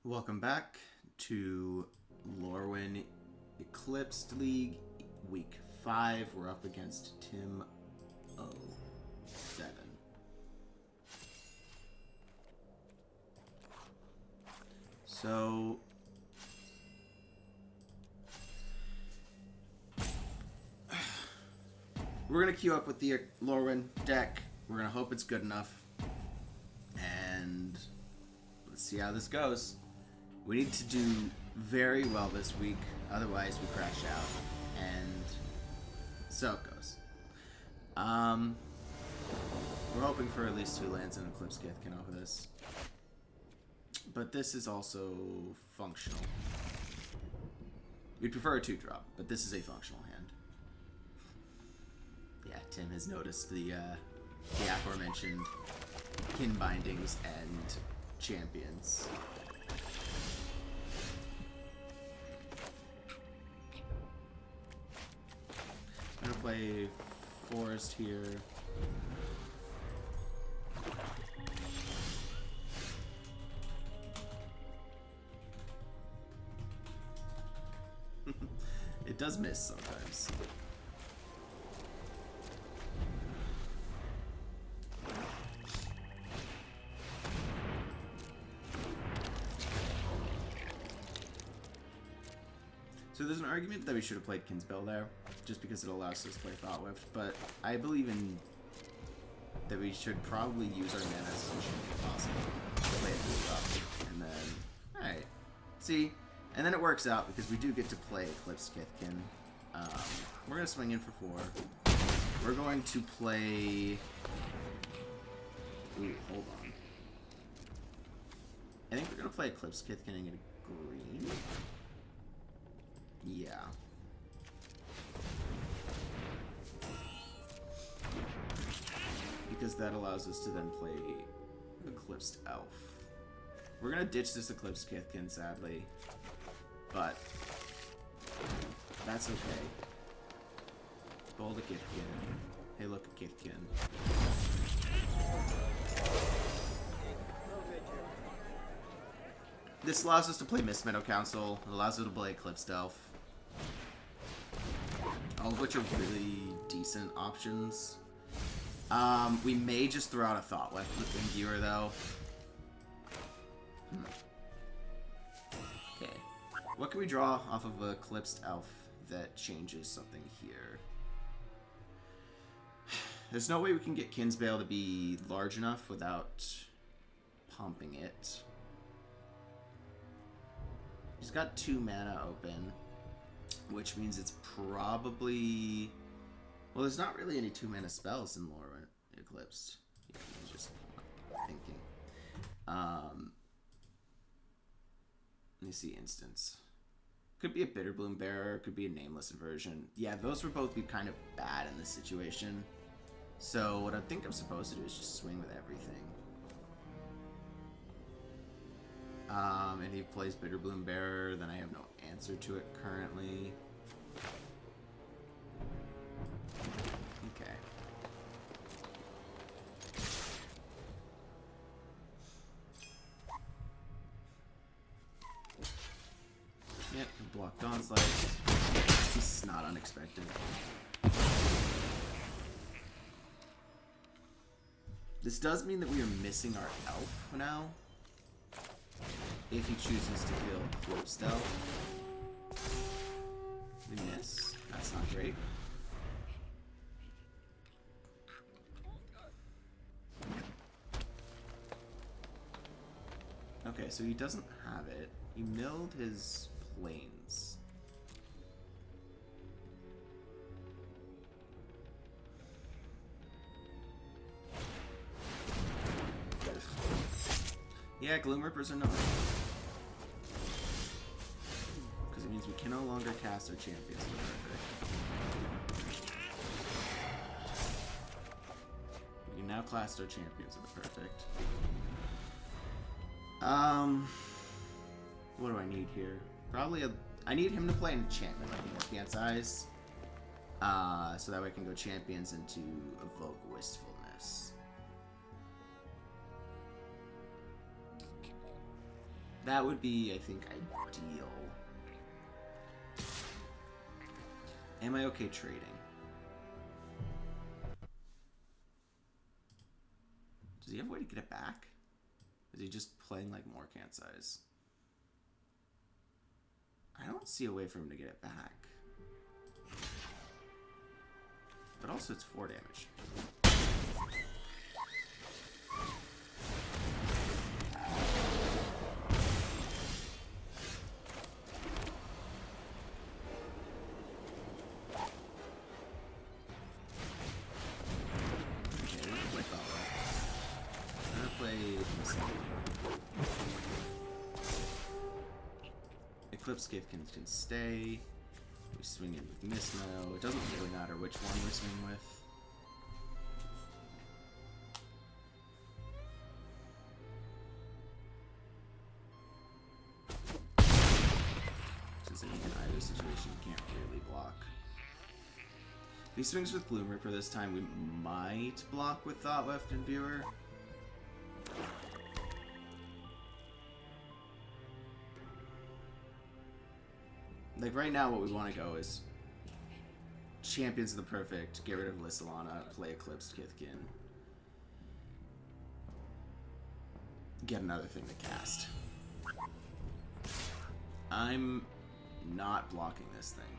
Welcome back to Lorwyn Eclipsed League, Week 5. We're up against Tim 07. So, we're going to queue up with the Lorwyn deck. We're going to hope it's good enough. And let's see how this goes. We need to do very well this week, otherwise we crash out, and so it goes. We're hoping for at least 2 lands and Eclipse Githkin off of this. But this is also functional. We'd prefer a 2-drop, but this is a functional hand. Yeah, Tim has noticed the aforementioned kin bindings and champions. I'm gonna play Forest here. It does miss sometimes. So there's an argument that we should have played Kinspell there, just because it allows us to play Thoughtweft, but I believe in that we should probably use our mana as efficiently as possible to play it really up, and then, alright, see, and then it works out because we do get to play Eclipse Githkin. We're going to swing in for 4. We're going to play, ooh, hold on. I think we're going to play Eclipse Githkin and get a green. Yeah. Because that allows us to then play Eclipsed Elf. We're gonna ditch this Eclipsed Githkin, sadly. But that's okay. Bold a Githkin. Hey, look, a Githkin. This allows us to play Mist Meadow Council. It allows us to play Eclipsed Elf. All of which are really decent options. We may just throw out a Thoughtweft in viewer, though. Okay. What can we draw off of a Eclipsed Elf that changes something here? There's no way we can get Kinsbale to be large enough without pumping it. He's got 2 mana open, which means it's probably... Well, there's not really any 2 mana spells in Lorwyn Eclipsed. Yeah, I'm just thinking. Let me see instance. Could be a Bitterbloom Bearer, could be a Nameless Inversion. Yeah, those would both be kind of bad in this situation. So what I think I'm supposed to do is just swing with everything. And he plays Bitterbloom Bearer, then I have no answer to it currently. Okay. Yep, blocked onslaught. This is not unexpected. This does mean that we are missing our elf now. If he chooses to kill Eclipsed Elf. We miss. That's not great. Okay, so he doesn't have it. He milled his planes. Yeah, Gloom Rippers are not. Because it means we can no longer cast our champions in the perfect. We can now cast our champions in the perfect. What do I need here? Probably I need him to play an enchantment like Morkant's Eyes. So that way I can go champions into Evoke Wistfulness. That would be, I think, ideal. Am I okay trading? Does he have a way to get it back? Is he just playing like more can size? I don't see a way for him to get it back. But also it's 4 damage. Eclipse Gift can stay. We swing in with Mismo. It doesn't really matter which one we swing with. Since in either situation, you can't really block. If he swings with Gloom Ripper this time, we might block with Thought Left and Viewer. Like, right now, what we want to go is Champions of the Perfect, get rid of Lissalana, play Eclipsed Kithkin. Get another thing to cast. I'm not blocking this thing.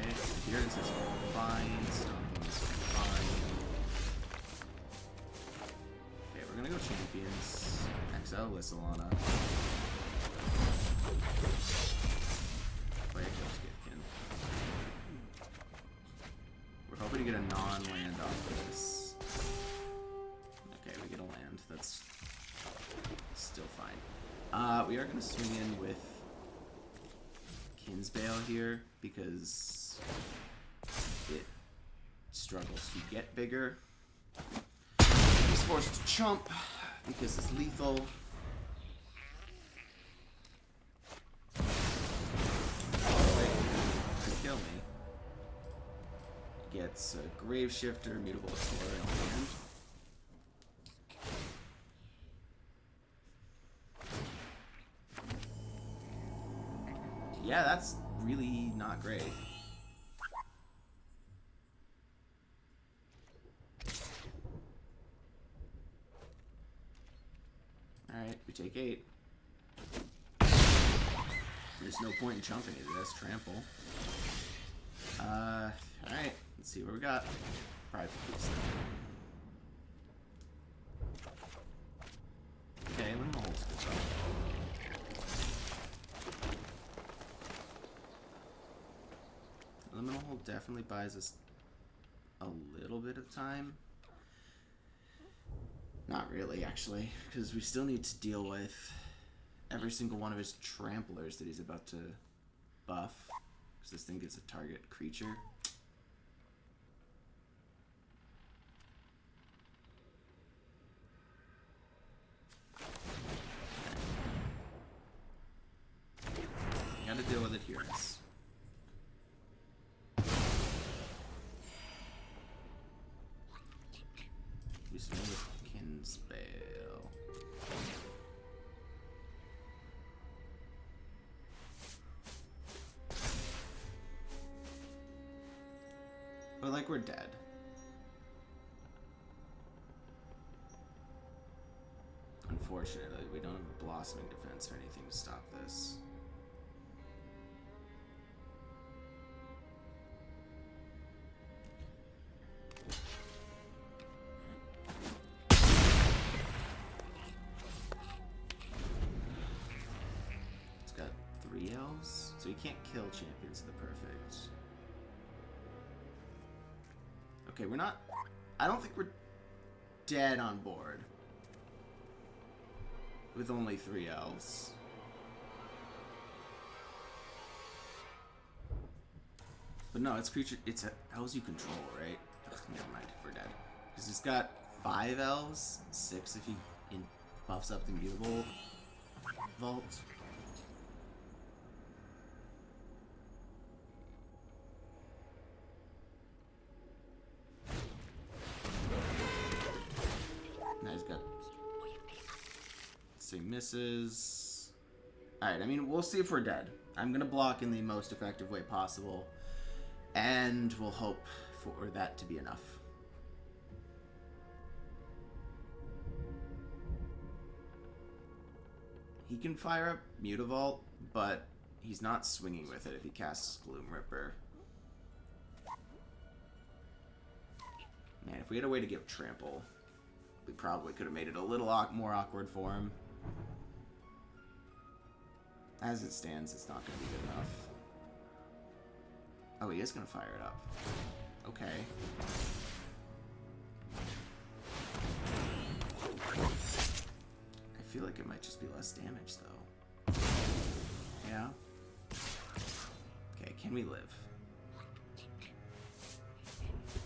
Okay, Appearance is fine, Stomping is fine. Okay, we're gonna go Champions. XL Lissalana. Play Eclipse Giftkin. We're hoping to get a non-land off of this. Okay, we get a land. That's still fine. We are going to swing in with Kinsbale here because it struggles to get bigger. He's forced to chump because it's lethal. Kill me. Gets a Grave Shifter, Mutable Authority on hand. Yeah, that's really not great. Alright, we take 8. There's no point in chumping it, that's trample. Alright, let's see what we got. Private Feast. Okay, Liminal Hold's good stuff. Liminal Hold definitely buys us a little bit of time. Not really, actually, because we still need to deal with every single one of his tramplers that he's about to buff. Because this thing gives a target creature. Gotta deal with adherence. We swing with Kinsbale. But like we're dead. Unfortunately, we don't have a blossoming defense or anything to stop this. It's got 3 elves, so you can't kill Champions of the Perfect. Okay, we're not... I don't think we're dead on board. With only 3 elves. But no, it's creature... It's elves you control, right? Ugh, never mind, we're dead. Because it's got 5 elves, 6 if he buffs up the Mutable Vault. So he misses. Alright, I mean, we'll see if we're dead. I'm going to block in the most effective way possible. And we'll hope for that to be enough. He can fire up Mutavault, but he's not swinging with it if he casts Gloom Ripper. Man, if we had a way to give Trample, we probably could have made it a little more awkward for him. As it stands, it's not going to be good enough. Oh, he is going to fire it up. Okay. I feel like it might just be less damage, though. Yeah? Okay, can we live?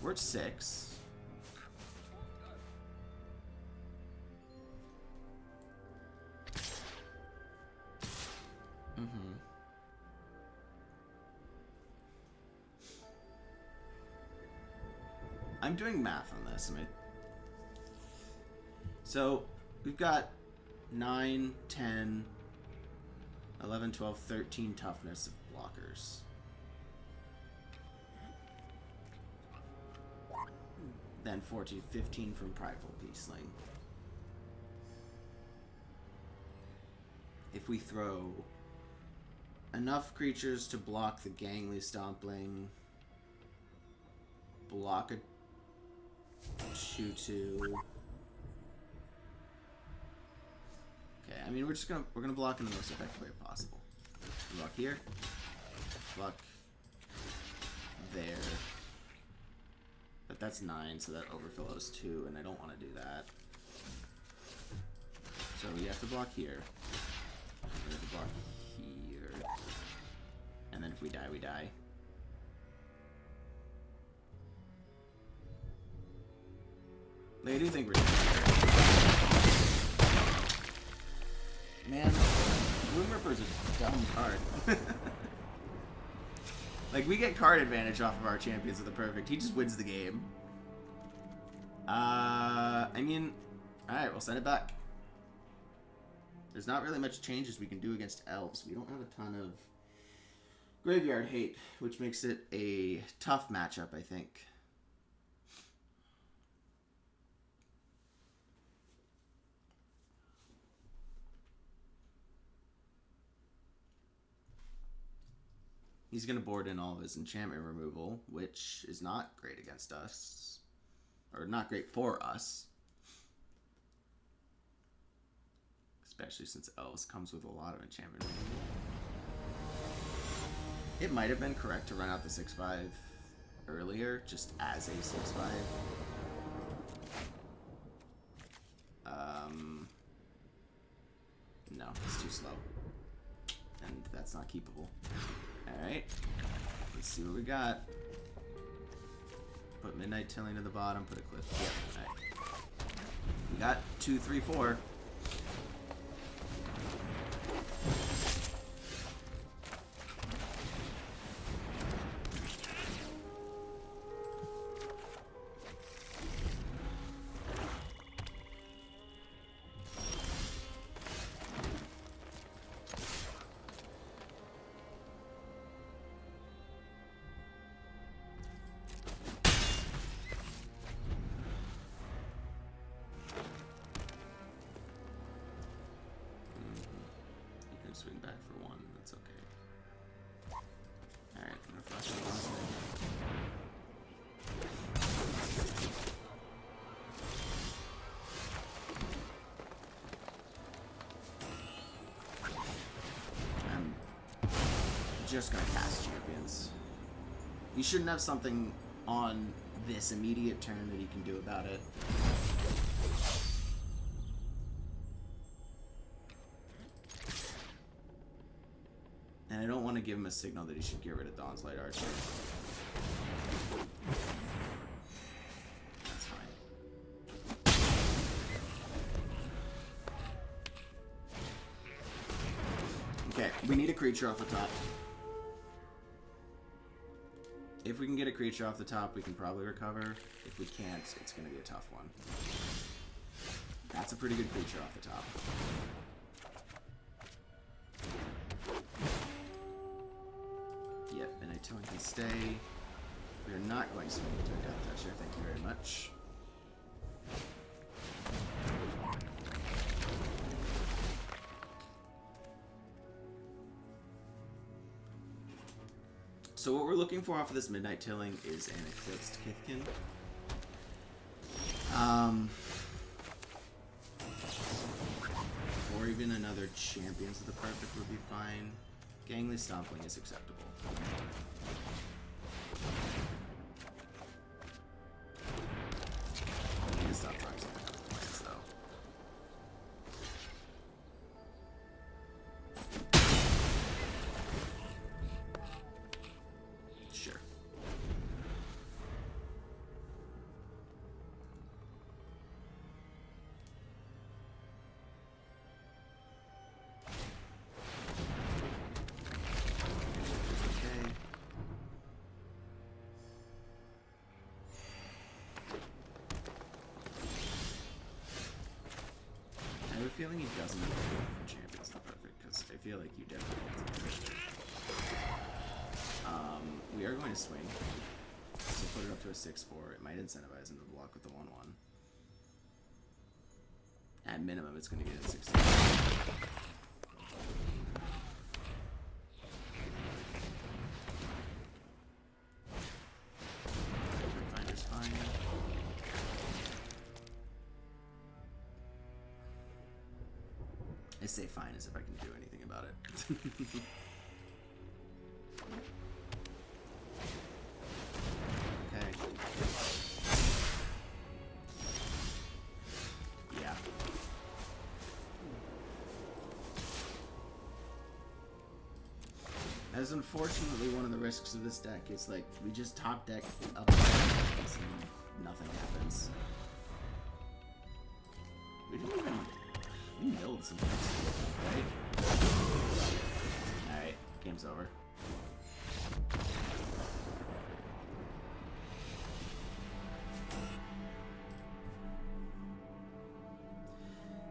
We're at 6. I'm doing math on this. So, we've got 9, 10, 11, 12, 13 toughness of blockers. Then 14, 15 from Prideful Peaceling. If we throw enough creatures to block the Gangly Stompling, block a 2/2. Okay, I mean we're gonna block in the most effective way possible. Block here, block there. But that's 9, so that overflows 2, and I don't want to do that. So we have to block here. We have to block here. And then if we die, we die. Like, I do think we're doing it. Man, Gloom Ripper's a dumb card. Like, we get card advantage off of our Champions of the Perfect. He just wins the game. I mean, alright, we'll send it back. There's not really much changes we can do against elves. We don't have a ton of graveyard hate, which makes it a tough matchup, I think. He's going to board in all of his enchantment removal, which is not great against us. Or not great for us. Especially since Elves comes with a lot of enchantment removal. It might have been correct to run out the 6/5 earlier, just as a 6/5. No, it's too slow. And that's not keepable. Alright, let's see what we got. Put Midnight Tilling to the bottom, put a cliff. Yep, alright. We got 2, 3, 4. Swing back for 1, that's okay. Alright, I'm gonna flash the last thing. I'm just gonna cast Champions. You shouldn't have something on this immediate turn that you can do about it. And I don't want to give him a signal that he should get rid of Dawn's Light Archer. That's fine. Okay, we need a creature off the top. If we can get a creature off the top, we can probably recover. If we can't, it's going to be a tough one. That's a pretty good creature off the top. Midnight Tilling can stay. We are not going to swing into a Death Toucher, thank you very much. So what we're looking for off of this Midnight Tilling is an Eclipsed Kithkin. Or even another Champions of the Perfect would be fine. Gangly Stompling is acceptable. I need to stop trying some of the plans, though. Sure. I have a feeling he doesn't have to go for Champions Not Perfect, because I feel like you definitely have to do it. We are going to swing. So put it up to a 6-4. It might incentivize him to block with the 1-1. At minimum, it's going to get a 6-4. Finder's fine. I say fine as if I can do anything about it. Okay. Yeah. As unfortunately one of the risks of this deck is like we just top deck up and nothing happens. We didn't even milled some things, right? Alright, game's over.